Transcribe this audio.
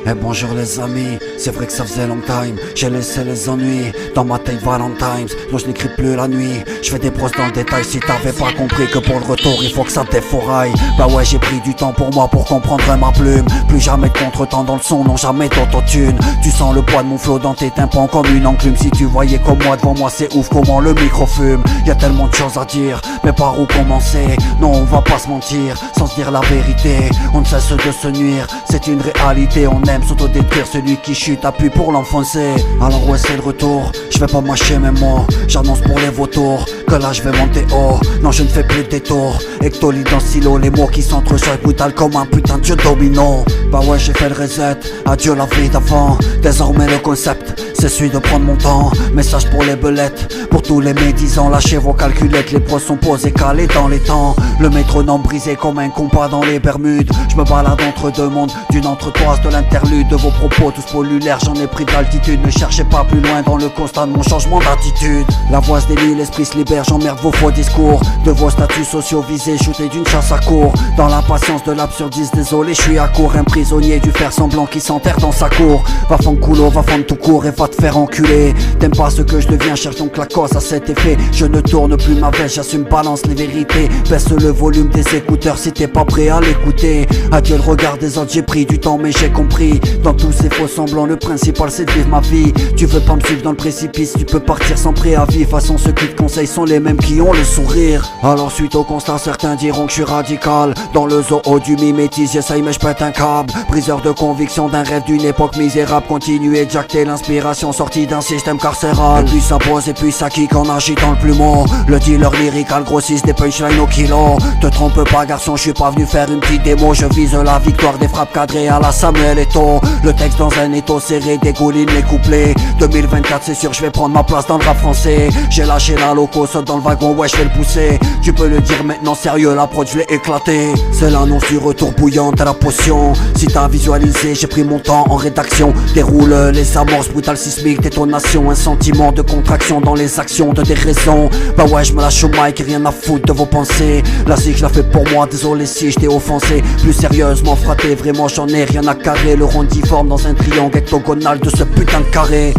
Eh bonjour les amis, c'est vrai que ça faisait long time. J'ai laissé les ennuis dans ma taille Valentine's. Non, je n'écris plus la nuit, je fais des brosses dans le détail. Si t'avais pas compris que pour le retour il faut que ça défouraille. Bah ouais, j'ai pris du temps pour moi pour comprendre ma plume. Plus jamais de contretemps dans le son, non jamais d'autotune. Tu sens le poids de mon flow dans tes tympans comme une enclume. Si tu voyais comme moi devant moi, c'est ouf comment le micro fume. Y'a tellement de choses à dire, mais par où commencer? Non, on va pas se mentir, sans se dire la vérité. On ne cesse de se nuire, c'est une réalité. On aime s'autodétruire, celui qui chute appuie pour l'enfoncer. Alors ouais, c'est le retour, je vais pas mâcher mes mots. J'annonce pour les vautours que là je vais monter haut. Non, je ne fais plus de détour, ectolite dans le silo. Les mots qui s'entrechoquent brutal comme un putain de jeu domino. Bah ouais, j'ai fait le reset, adieu la vie d'avant. Désormais le concept, c'est celui de prendre mon temps. Message pour les belettes, pour tous les médisants. Lâchez vos calculettes, les pros sont posés, calés dans les temps. Le métronome brisé comme un compas dans les Bermudes. Je me balade entre deux mondes, d'une entretoise de l'interlude. De vos propos tous pollulaires, j'en ai pris d'altitude. Ne cherchez pas plus loin dans le constat de mon changement d'attitude. La voix se délie, l'esprit se libère, j'emmerde vos faux discours. De vos statuts sociaux visés, shootés d'une chasse à court. Dans l'impatience de l'absurdisme, désolé, je suis à court. Un prisonnier du fer semblant qui s'enterre dans sa cour. Va fendre coulo, va fendre tout court et va te faire enculer. T'aimes pas ce que je deviens, cherche donc la cause à cet effet. Je ne tourne plus ma veste, j'assume, balance les vérités. Baisse le volume des écouteurs si t'es pas prêt à l'écouter. Adieu le regard des autres, j'ai pris du temps mais j'ai compris. Dans tous ces faux semblants, le principal c'est de vivre ma vie. Tu veux pas me suivre dans le précipice, tu peux partir sans préavis. Façon ceux qui te conseillent sont les mêmes qui ont le sourire. Alors suite au constat, certains diront que je suis radical. Dans le zoo du mimétisme, j'essaye mais je pète un câble. Briseur de conviction d'un rêve d'une époque misérable. Continuer de jacter l'inspiration sortie d'un système carcéral. Et puis ça pose et puis ça kick en agitant le plumeau. Le dealer lyrical grossisse des punchlines au kilo. Te trompe pas garçon, je suis pas venu faire une petite démo. Je vise la victoire des frappes cadrées à la Samuel Eto'o. Le texte dans un étau serré dégouline les couplets. 2024 c'est sûr je vais prendre ma place dans le rap français. J'ai lâché la loco, saute dans le wagon, ouais je vais le pousser. Tu peux le dire maintenant sérieux, la prod je l'ai éclaté. C'est l'annonce du retour bouillante à la potion. Si t'as visualisé, j'ai pris mon temps en rédaction. Déroule les amorces, brutal sismique, détonation. Un sentiment de contraction dans les actions de déraison. Bah ouais je me lâche au mic, rien à foutre de vos pensées. La zig je la fais pour moi, désolé si je t'ai offensé. Plus sérieusement frappé, vraiment j'en ai rien à carrer. Le rondiforme dans un triangle octogonal de ce putain de carré.